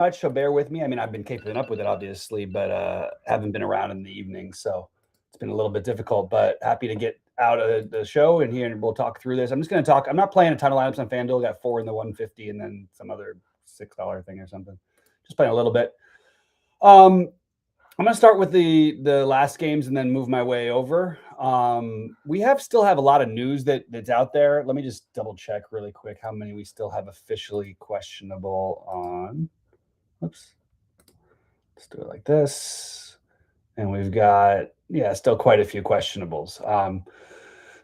much, so bear with me. I mean, I've been keeping up with it, obviously, but haven't been around in the evening, so it's been a little bit difficult. But happy to get out of the show and here, and we'll talk through this. I'm just going to talk. I'm not playing a ton of lineups on FanDuel. Got 4 in the 150, and then some other $6 thing or something. Just playing a little bit. I'm going to start with the last games and then move my way over. We still have a lot of news that's out there. Let me just double check really quick how many we still have officially questionable on. Oops. Let's do it like this. And we've got, still quite a few questionables.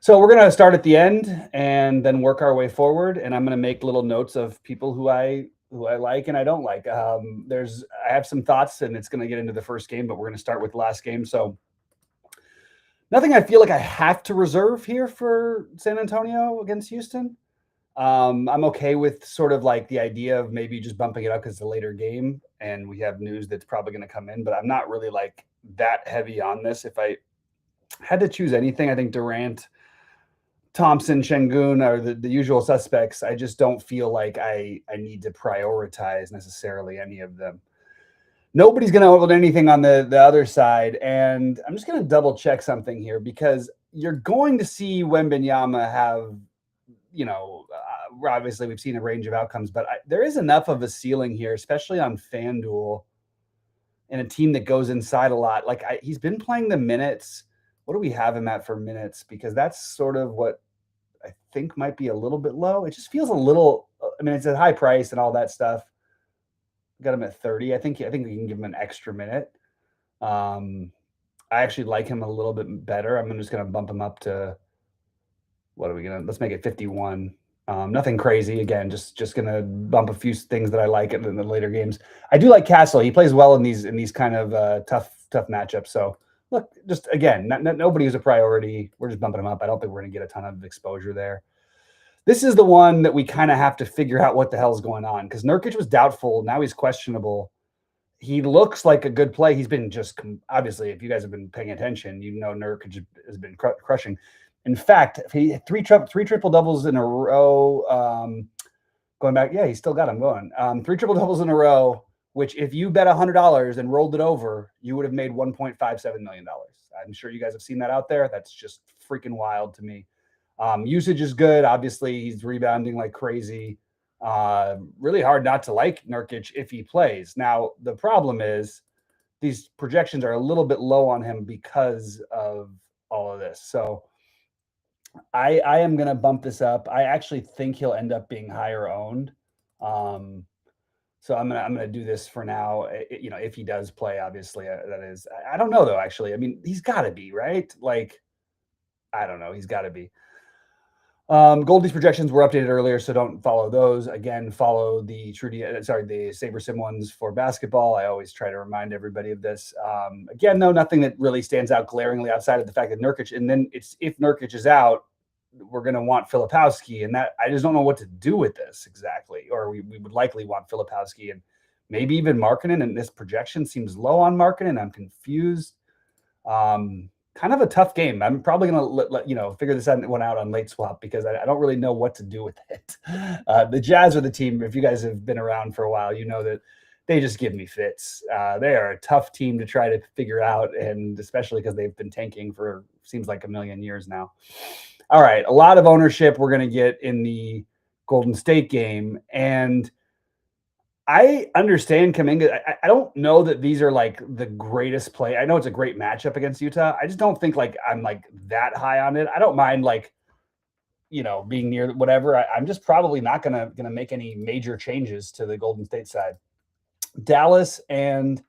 So we're going to start at the end and then work our way forward. And I'm going to make little notes of people who I like and I don't like. I have some thoughts, and it's going to get into the first game, but we're going to start with the last game. So nothing I feel like I have to reserve here for San Antonio against Houston. I'm okay with sort of like the idea of maybe just bumping it up because it's a later game and we have news that's probably going to come in, but I'm not really like that heavy on this. If I had to choose anything, I think Durant, Thompson, Şengün are the usual suspects. I just don't feel like I need to prioritize necessarily any of them. Nobody's going to hold anything on the other side. And I'm just going to double check something here because you're going to see Wembanyama have, obviously we've seen a range of outcomes, but there is enough of a ceiling here, especially on FanDuel and a team that goes inside a lot. Like he's been playing the minutes. What do we have him at for minutes? Because that's sort of what I think might be a little bit low. It just feels a little, I mean, it's a high price and all that stuff. Got him at 30. I think we can give him an extra minute. I actually like him a little bit better. I'm just going to bump him up to, let's make it 51. Nothing crazy. Again, just going to bump a few things that I like in the later games. I do like Castle. He plays well in these kind of tough matchups. So look, just again, nobody is a priority. We're just bumping him up. I don't think we're going to get a ton of exposure there. This is the one that we kind of have to figure out what the hell's going on because Nurkic was doubtful. Now he's questionable. He looks like a good play. He's been just obviously, if you guys have been paying attention, Nurkic has been crushing. In fact, he three triple doubles in a row. Going back, he still got him going. 3 triple doubles in a row, which if you bet $100 and rolled it over, you would have made $1.57 million. I'm sure you guys have seen that out there. That's just freaking wild to me. Usage is good. Obviously, he's rebounding like crazy. Really hard not to like Nurkic if he plays. Now, the problem is these projections are a little bit low on him because of all of this. So I am going to bump this up. I actually think he'll end up being higher owned. So I'm gonna do this for now. If he does play, obviously that is. I don't know though. Actually, I mean, he's got to be right. Like, I don't know. He's got to be. Goldie's projections were updated earlier, so don't follow those. Again, follow the the Saber Sim ones for basketball. I always try to remind everybody of this. Again, though, nothing that really stands out glaringly outside of the fact that Nurkic, and then if Nurkic is out, we're going to want Filipowski, and that I just don't know what to do with this exactly. Or we would likely want Filipowski and maybe even Markkanen, and this projection seems low on Markkanen. I'm confused. Kind of a tough game. I'm probably going to let figure this one out on late swap because I don't really know what to do with it. The Jazz are the team. If you guys have been around for a while, you know that they just give me fits. They are a tough team to try to figure out, and especially because they've been tanking for seems like a million years now. All right, a lot of ownership we're going to get in the Golden State game, and I understand Kuminga. I don't know that these are like the greatest play. I know it's a great matchup against Utah. I just don't think like I'm like that high on it. I don't mind like, being near whatever. I'm just probably not gonna make any major changes to the Golden State side. Dallas and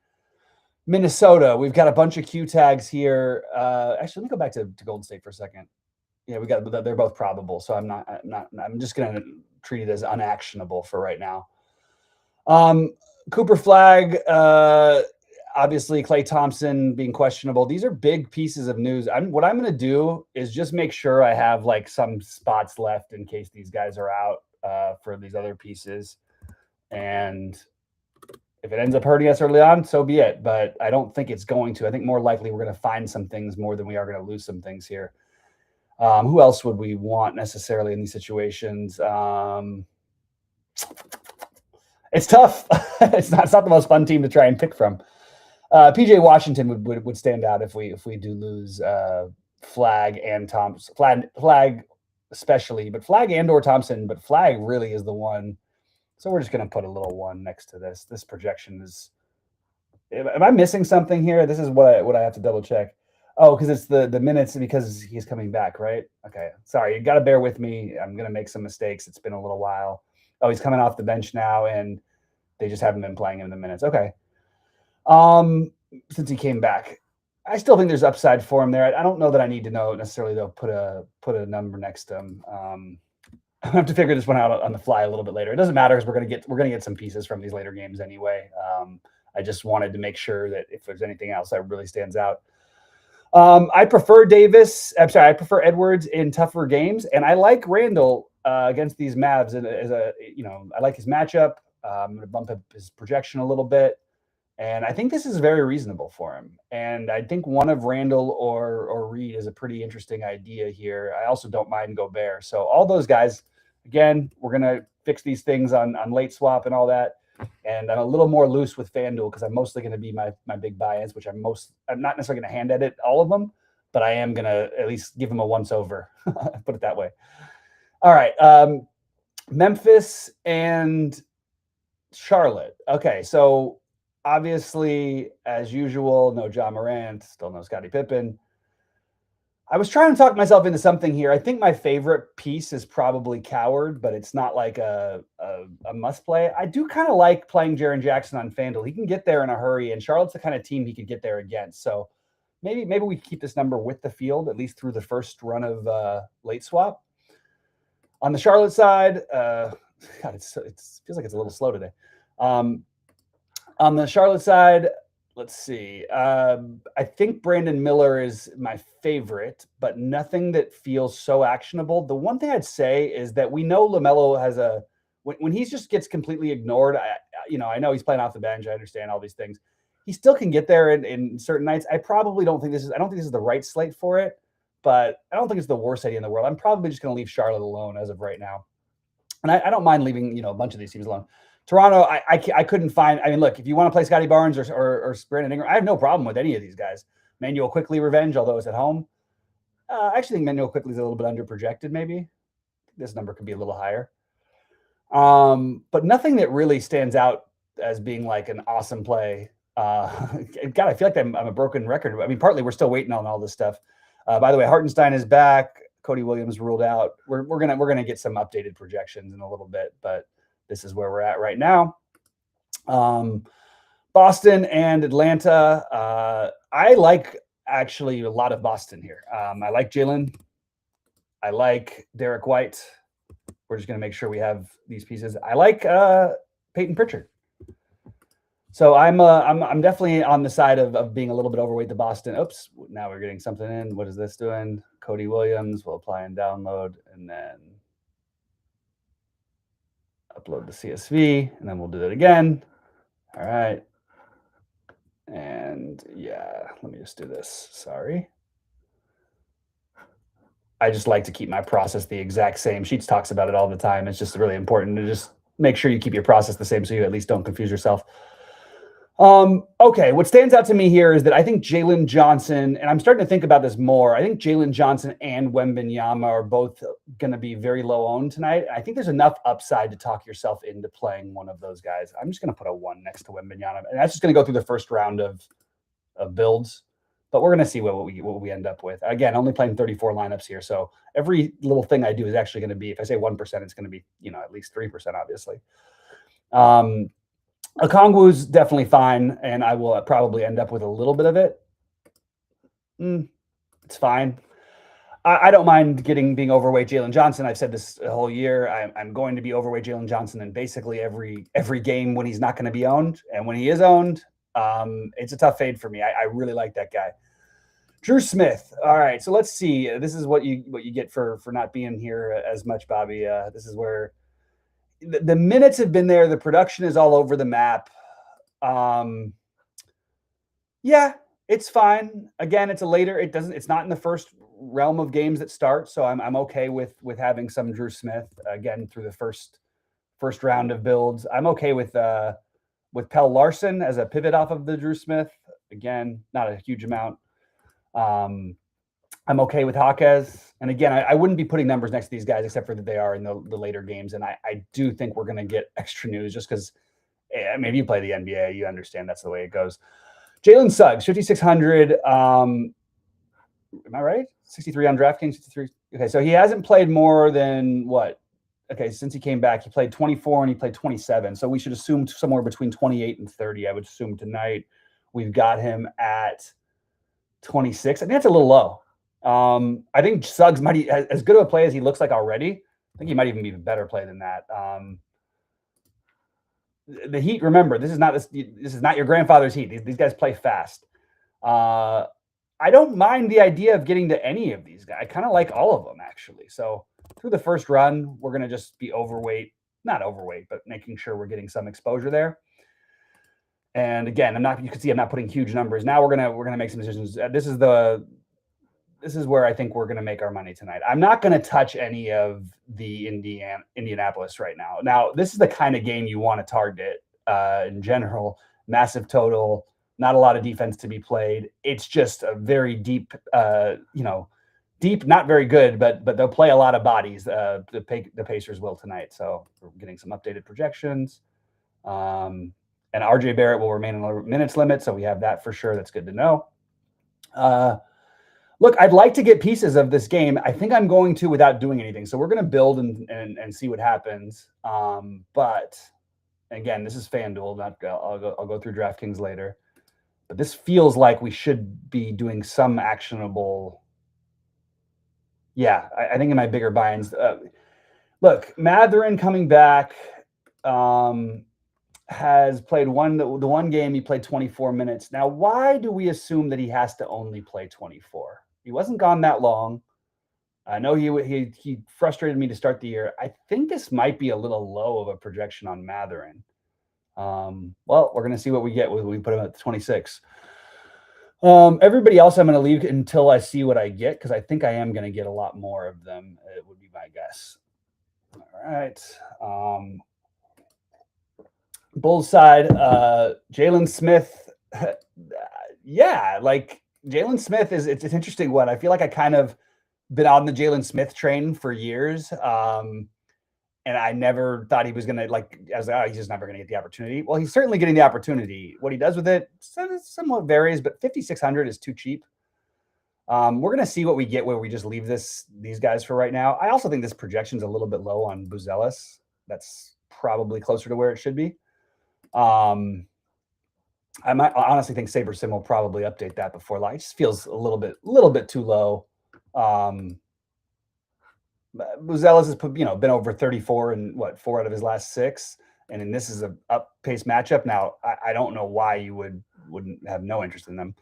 Minnesota. We've got a bunch of Q tags here. Actually, let me go back to Golden State for a second. Yeah, they're both probable. So I'm just gonna treat it as unactionable for right now. Cooper Flag, obviously Klay Thompson being questionable. These are big pieces of news. What I'm going to do is just make sure I have like some spots left in case these guys are out for these other pieces. And if it ends up hurting us early on, so be it. But I don't think it's going to. I think more likely we're going to find some things more than we are going to lose some things here. Who else would we want necessarily in these situations? It's tough. It's not the most fun team to try and pick from. PJ Washington would stand out if we do lose Flag and Thompson. Flag especially, but Flag and or Thompson, but Flag really is the one. So we're just going to put a little 1 next to this. This projection is. Am I missing something here? This is what I have to double check. Oh, because it's the minutes because he's coming back, right? Okay, sorry, you got to bear with me. I'm going to make some mistakes. It's been a little while. Oh, he's coming off the bench now, and they just haven't been playing him in the minutes. Okay. Since he came back, I still think there's upside for him there. I don't know that I need to know necessarily though. Put a number next to him. I have to figure this one out on the fly a little bit later. It doesn't matter because we're gonna get some pieces from these later games anyway. I just wanted to make sure that if there's anything else that really stands out. I prefer Davis. I'm sorry, I prefer Edwards in tougher games, and I like Randall against these Mavs. As a I like his matchup. I'm going to bump up his projection a little bit. And I think this is very reasonable for him. And I think one of Randall or Reed is a pretty interesting idea here. I also don't mind Gobert. So all those guys, again, we're going to fix these things on late swap and all that. And I'm a little more loose with FanDuel because I'm mostly going to be my big buy-ins, which I'm not necessarily going to hand edit all of them, but I am going to at least give them a once over, put it that way. All right. Memphis and Charlotte. Okay. So obviously, as usual, no Ja Morant, still no Scottie Pippen. I was trying to talk myself into something here. I think my favorite piece is probably Coward, but it's not like a must play. I do kind of like playing Jaren Jackson on FanDuel. He can get there in a hurry, and Charlotte's the kind of team he could get there against. So maybe we keep this number with the field, at least through the first run of late swap. On the Charlotte side, God, it feels like it's a little slow today. On the Charlotte side, let's see. I think Brandon Miller is my favorite, but nothing that feels so actionable. The one thing I'd say is that we know LaMelo has when he just gets completely ignored. I know he's playing off the bench. I understand all these things. He still can get there in certain nights. I don't think this is the right slate for it, but I don't think it's the worst idea in the world. I'm probably just going to leave Charlotte alone as of right now, and I don't mind leaving a bunch of these teams alone. Toronto, I couldn't find. I mean, look, if you want to play Scotty Barnes or Brandon Ingram, I have no problem with any of these guys. Manuel Quickly revenge, although it's at home. I actually think Manuel Quickly is a little bit underprojected. Maybe this number could be a little higher. But nothing that really stands out as being like an awesome play. God, I feel like I'm a broken record. I mean, partly we're still waiting on all this stuff. By the way, Hartenstein is back. Cody Williams ruled out. We're gonna get some updated projections in a little bit, but this is where we're at right now. Boston and Atlanta. I like actually a lot of Boston here. I like Jalen. I like Derek White. We're just going to make sure we have these pieces. I like Peyton Pritchard. So I'm definitely on the side of being a little bit overweight to Boston. Oops, now we're getting something in. What is this doing? Cody Williams. We'll apply and download, and then upload the CSV, and then we'll do that again. All right. And yeah, let me just do this. Sorry. I just like to keep my process the exact same. Sheets talks about it all the time. It's just really important to just make sure you keep your process the same so you at least don't confuse yourself. Okay, what stands out to me here is that I think Jalen Johnson, and I'm starting to think about this more, I think Jalen Johnson and Wembanyama are both going to be very low owned tonight. I think there's enough upside to talk yourself into playing one of those guys. I'm just going to put a 1 next to Wembanyama, and that's just going to go through the first round of builds. But we're going to see what we end up with. Again, only playing 34 lineups here, so every little thing I do is actually going to be, if I say 1%, it's going to be at least 3%, obviously. Okongwu's definitely fine, and I will probably end up with a little bit of it. It's fine. I don't mind being overweight Jalen Johnson. I've said this the whole year. I'm going to be overweight Jalen Johnson in basically every game when he's not going to be owned, and when he is owned, it's a tough fade for me. I really like that guy. Drew Smith. All right, so let's see. This is what you get for not being here as much, Bobby. This is where the minutes have been there. The production is all over the map. Yeah, it's fine. Again, it's it's not in the first realm of games that start. So I'm okay with having some Drew Smith again through the first first round of builds. I'm okay with Pell Larson as a pivot off of the Drew Smith. Again, not a huge amount. I'm okay with Jaquez. And again, I wouldn't be putting numbers next to these guys except for that they are in the later games. And I do think we're going to get extra news just because maybe you play the NBA, you understand that's the way it goes. Jalen Suggs, 5,600. Am I right? 63 on DraftKings, 63. Okay, so he hasn't played more than what? Okay, since he came back, he played 24 and he played 27. So we should assume somewhere between 28 and 30. I would assume tonight we've got him at 26. I think that's a little low. I think Suggs might, as good of a play as he looks like already, I think he might even be a better play than that. The Heat, remember, this is not your grandfather's Heat. These guys play fast. I don't mind the idea of getting to any of these guys. I kind of like all of them, actually. So through the first run, we're going to just be not overweight, but making sure we're getting some exposure there. And again, you can see I'm not putting huge numbers. Now we're going to make some decisions. This is where I think we're going to make our money tonight. I'm not going to touch any of the Indianapolis right now. Now, this is the kind of game you want to target in general. Massive total, not a lot of defense to be played. It's just a very deep, deep, not very good, but they'll play a lot of bodies. The Pacers will tonight. So we're getting some updated projections. And RJ Barrett will remain in the minutes limit. So we have that for sure. That's good to know. Look, I'd like to get pieces of this game. I think I'm going to without doing anything. So we're going to build and see what happens. But again, this is FanDuel. I'll go through DraftKings later. But this feels like we should be doing some actionable. Yeah, I think in my bigger binds. Look, Mathurin coming back has played the one game. He played 24 minutes. Now, why do we assume that he has to only play 24? He wasn't gone that long. I know he frustrated me to start the year. I think this might be a little low of a projection on Mathurin. Well, we're going to see what we get when we put him at 26. Everybody else I'm going to leave until I see what I get, because I think I am going to get a lot more of them. It would be my guess. All right. Bulls side, Jalen Smith. Yeah, like Jalen Smith it's an interesting one. I feel like I kind of been on the Jalen Smith train for years. And I never thought he was going to he's just never going to get the opportunity. Well, he's certainly getting the opportunity. What he does with it somewhat varies, but 5,600 is too cheap. We're going to see what we get where we just leave these guys for right now. I also think this projection's a little bit low on Buzelis. That's probably closer to where it should be. I honestly think SaberSim will probably update that before live. It just feels a little bit too low. Buzelis has been over 34 in 4 out of his last 6, and then this is a up-paced matchup. Now I don't know why you wouldn't have no interest in them.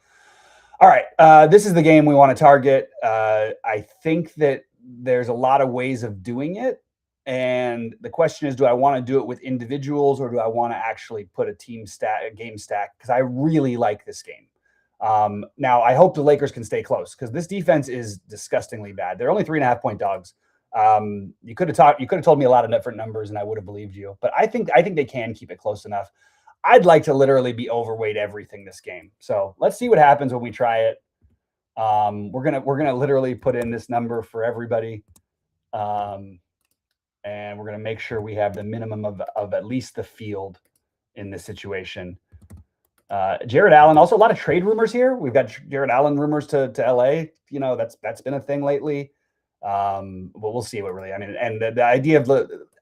All right, this is the game we want to target. I think that there's a lot of ways of doing it. And the question is, do I want to do it with individuals or do I want to actually put a game stack? Because I really like this game. Now, I hope the Lakers can stay close because this defense is disgustingly bad. They're only 3.5-point dogs. You could have told me a lot of different numbers and I would have believed you. But I think they can keep it close enough. I'd like to literally be overweight everything this game. So let's see what happens when we try it. We're gonna literally put in this number for everybody. And we're going to make sure we have the minimum of at least the field in this situation. Jared Allen, also a lot of trade rumors here. We've got Jared Allen rumors to LA. That's been a thing lately. But we'll see what really, and the idea of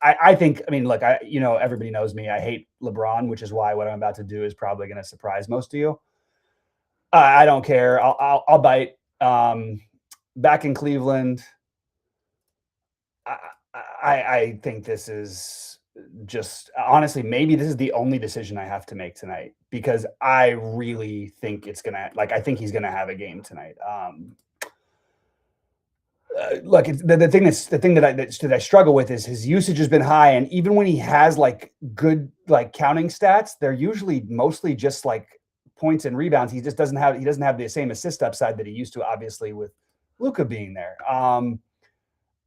everybody knows me. I hate LeBron, which is why what I'm about to do is probably going to surprise most of you. I don't care. I'll bite. Back in Cleveland, I think this is just honestly, maybe this is the only decision I have to make tonight because I really think I think he's going to have a game tonight. Look, the thing that I struggle with is his usage has been high. And even when he has good counting stats, they're usually mostly just points and rebounds. He doesn't have the same assist upside that he used to, obviously with Luka being there.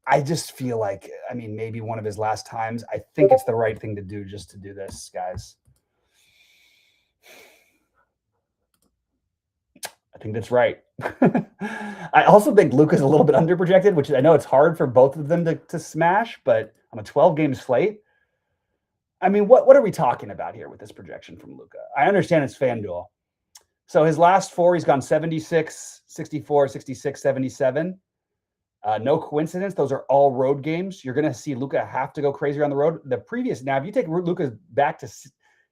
I just feel like, I mean, maybe one of his last times. I think it's the right thing to do just to do this, guys. I think that's right. I also think Luka's a little bit underprojected, which I know it's hard for both of them to smash, but on a 12-game slate, I mean, what are we talking about here with this projection from Luka? I understand it's FanDuel. So his last 4, he's gone 76, 64, 66, 77. No coincidence. Those are all road games. You're going to see Luka have to go crazy on the road. Now, if you take Luka back to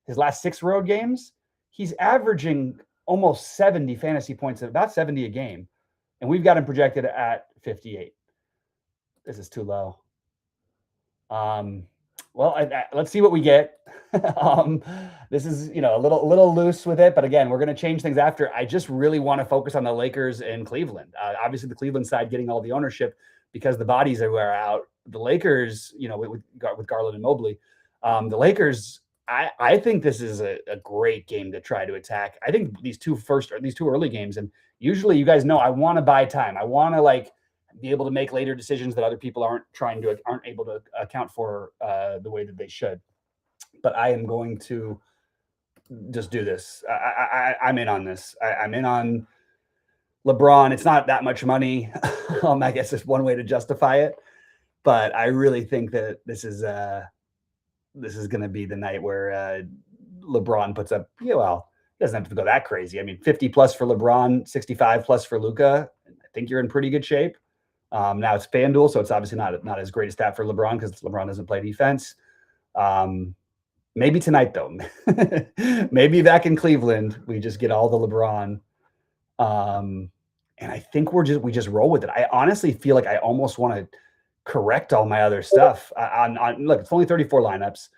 his last 6 road games, he's averaging almost 70 fantasy points, about 70 a game. And we've got him projected at 58. This is too low. Well, let's see what we get. This is, a little loose with it, but again, we're going to change things after. I just really want to focus on the Lakers and Cleveland. Obviously, the Cleveland side getting all the ownership because the bodies are out. The Lakers, with Garland and Mobley, the Lakers. I think this is a great game to try to attack. I think these two early games, and usually you guys know I want to buy time. I want to be able to make later decisions that other people aren't able to account for the way that they should. But I am going to just do this. I'm in on this. I'm in on LeBron. It's not that much money. I guess it's one way to justify it. But I really think that this is going to be the night where LeBron puts up, well, he doesn't have to go that crazy. I mean, 50 plus for LeBron, 65 plus for Luka. I think you're in pretty good shape. Now it's FanDuel, so it's obviously not as great a stat for LeBron because LeBron doesn't play defense. Maybe tonight, though. Maybe back in Cleveland, we just get all the LeBron. And I think we just roll with it. I honestly feel like I almost want to correct all my other stuff. Look, it's only 34 lineups.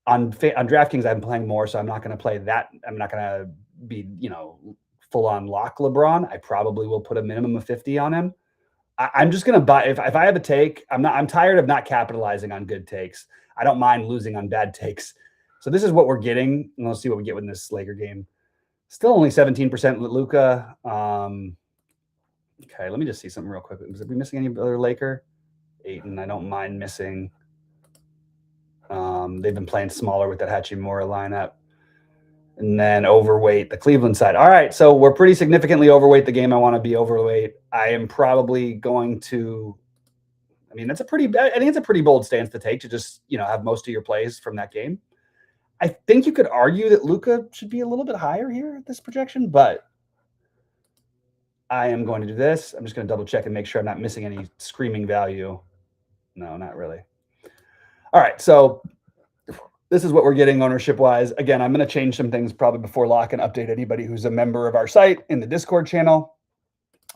On DraftKings, I'm playing more, so I'm not going to play that. I'm not going to be, full on lock LeBron. I probably will put a minimum of 50 on him. I'm just going to buy. If I have a take, I'm tired of not capitalizing on good takes. I don't mind losing on bad takes. So this is what we're getting. And we'll see what we get in this Laker game. Still only 17% Luka. Okay, let me just see something real quick. Are we missing any other Laker? Ayton, I don't mind missing. They've been playing smaller with that Hachimura lineup. And then overweight, the Cleveland side. All right, so we're pretty significantly overweight the game I want to be overweight. I am probably going to, I think it's a pretty bold stance to take to just, have most of your plays from that game. I think you could argue that Luka should be a little bit higher here at this projection, but I am going to do this. I'm just going to double check and make sure I'm not missing any screaming value. No, not really. All right, so this is what we're getting ownership-wise. Again, I'm going to change some things probably before lock and update anybody who's a member of our site in the Discord channel.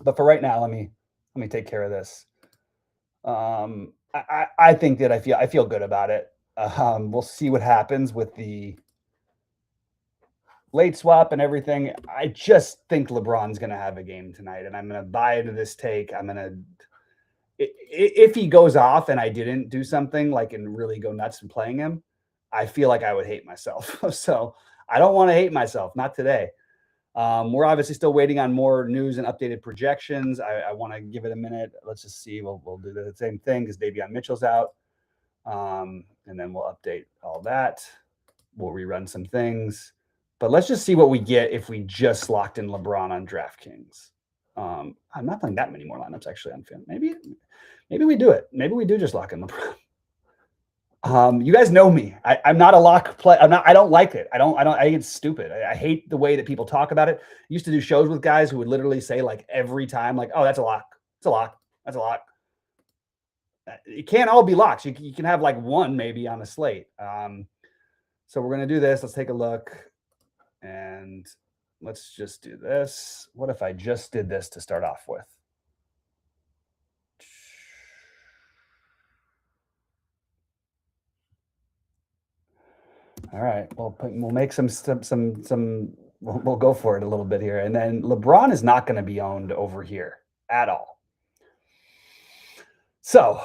But for right now, let me take care of this. I think that I feel good about it. We'll see what happens with the late swap and everything. I just think LeBron's going to have a game tonight, and I'm going to buy into this take. If he goes off and I didn't do something and really go nuts and playing him, I feel like I would hate myself. So I don't want to hate myself, not today. We're obviously still waiting on more news and updated projections. I want to give it a minute. Let's just see. We'll do the same thing because Davion Mitchell's out. And then we'll update all that. We'll rerun some things. But let's just see what we get if we just locked in LeBron on DraftKings. I'm not playing that many more lineups actually on Fan. Maybe we do it. Maybe we do just lock in LeBron. You guys know me. I'm not a lock play. I don't like it. I think it's stupid. I hate the way that people talk about it. I used to do shows with guys who would literally say every time, oh, that's a lock. It's a lock. That's a lock. It can't all be locks. You can have one maybe on a slate. So we're going to do this. Let's take a look and let's just do this. What if I just did this to start off with? All right, we'll make some we'll go for it a little bit here. And then LeBron is not going to be owned over here at all. So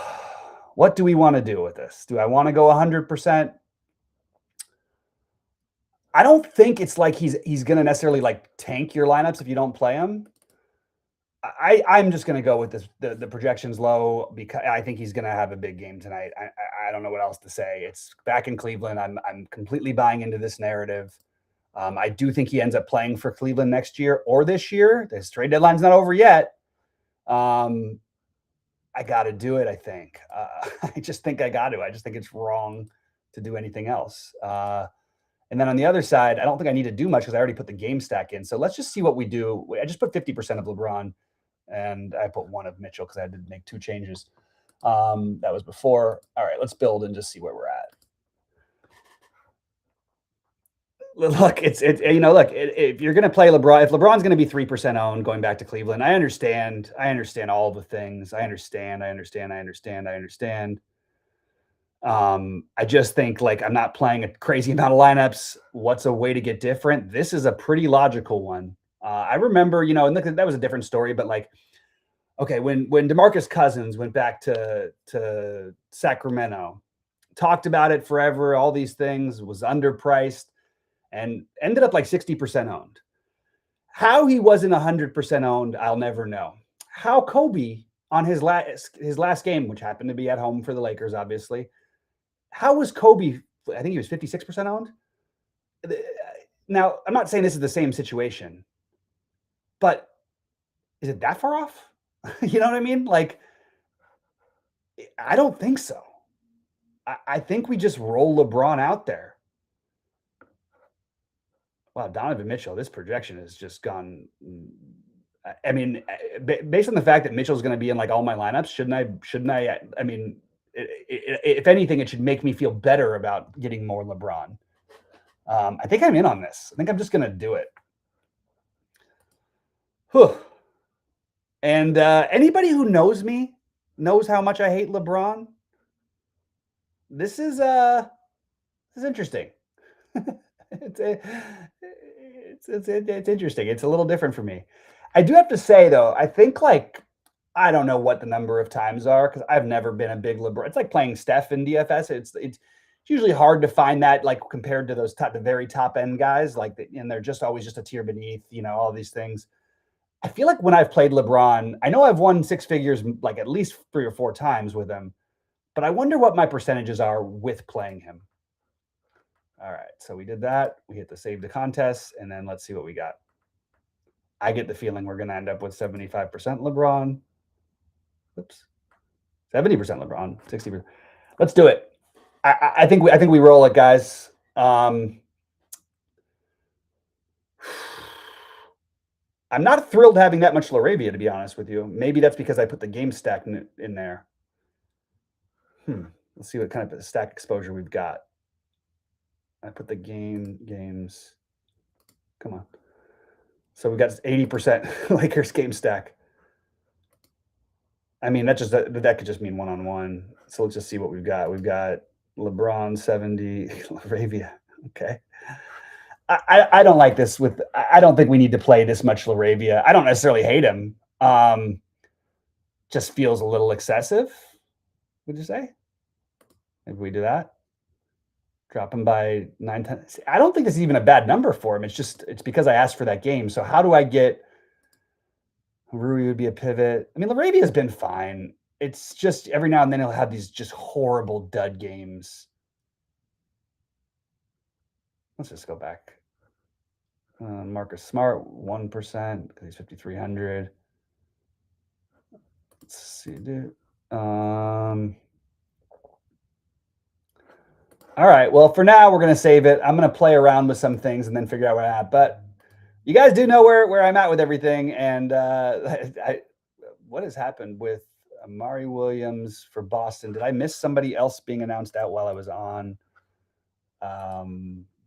what do we want to do with this? Do I want to go 100%? I don't think it's he's going to necessarily tank your lineups if you don't play him. I'm just going to go with this. The projection's low because I think he's going to have a big game tonight. I don't know what else to say. It's back in Cleveland. I'm completely buying into this narrative. I do think he ends up playing for Cleveland next year or this year. His trade deadline's not over yet. I got to do it, I think. I just think I got to. I just think it's wrong to do anything else. And then on the other side, I don't think I need to do much because I already put the game stack in. So let's just see what we do. I just put 50% of LeBron, and I put 1 of Mitchell because I had to make 2 changes. That was before. All right, let's build and just see where we're at. Look, if you're going to play LeBron, if LeBron's going to be 3% owned going back to Cleveland, I understand all the things. I understand. I just think like I'm not playing a crazy amount of lineups. What's a way to get different? This is a pretty logical one. I remember, and that was a different story, but like, okay, when DeMarcus Cousins went back to Sacramento, talked about it forever, all these things, was underpriced, and ended up like 60% owned. How he wasn't 100% owned, I'll never know. How Kobe on his last game, which happened to be at home for the Lakers, obviously, how was Kobe? I think he was 56% owned. Now, I'm not saying this is the same situation, but is it that far off? You know what I mean? Like, I don't think so. I think we just roll LeBron out there. Wow, Donovan Mitchell, this projection has just gone. I mean, based on the fact that Mitchell's going to be in like all my lineups, shouldn't I? I mean, if anything, it should make me feel better about getting more LeBron. I think I'm in on this. I think I'm just going to do it. Whew. And anybody who knows me knows how much I hate LeBron. This is interesting. It's interesting. It's a little different for me. I do have to say though, I think like I don't know what the number of times are because I've never been a big LeBron. It's like playing Steph in DFS. It's usually hard to find that like compared to those the very top end guys, like and they're just always just a tier beneath, all these things. I feel like when I've played LeBron, I know I've won 6 figures like at least 3 or 4 times with him, but I wonder what my percentages are with playing him. All right, so we did that. We hit the save the contest, and then let's see what we got. I get the feeling we're going to end up with 75% LeBron. Oops, 70% LeBron, 60%. Let's do it. I think we roll it, guys. I'm not thrilled having that much Laravia, to be honest with you. Maybe that's because I put the game stack in there. Let's see what kind of stack exposure we've got. I put the games. Come on. So we got 80% Lakers game stack. I mean, that could just mean 1-on-1. So let's just see what we've got. We've got LeBron 70, Laravia. Okay. I don't like this I don't think we need to play this much Laravia. I don't necessarily hate him. Just feels a little excessive. Would you say? Maybe we do that. Drop him by 9 times. I don't think this is even a bad number for him. It's because I asked for that game. So how do I get Rui would be a pivot? I mean, Laravia has been fine. It's just every now and then he'll have these just horrible dud games. Let's just go back. Marcus Smart, 1% because he's 5,300. Let's see, dude. All right. Well, for now, we're going to save it. I'm going to play around with some things and then figure out where I'm at. But you guys do know where I'm at with everything. And what has happened with Amari Williams for Boston? Did I miss somebody else being announced out while I was on?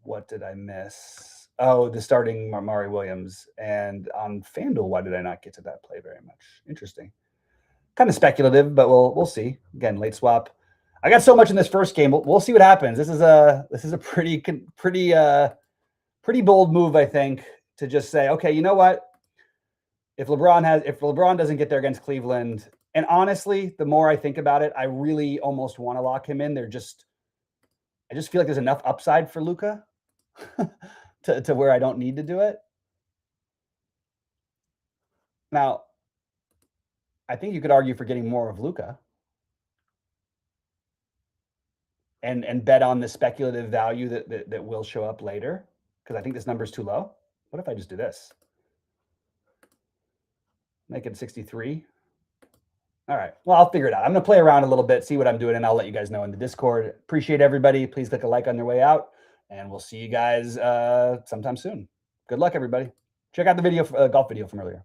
What did I miss? Oh, the starting Amari Williams. And on FanDuel, why did I not get to that play very much? Interesting. Kind of speculative, but we'll see. Again, late swap. I got so much in this first game. We'll see what happens. This is a pretty bold move, I think, to just say, okay, you know what? If LeBron doesn't get there against Cleveland, and honestly, the more I think about it, I really almost want to lock him in. I just feel like there's enough upside for Luka to where I don't need to do it. Now, I think you could argue for getting more of Luka and bet on the speculative value that will show up later, because I think this number is too low. What if I just do this? Make it 63. All right. Well, I'll figure it out. I'm going to play around a little bit, see what I'm doing, and I'll let you guys know in the Discord. Appreciate everybody. Please click a like on your way out, and we'll see you guys sometime soon. Good luck, everybody. Check out the video, golf video from earlier.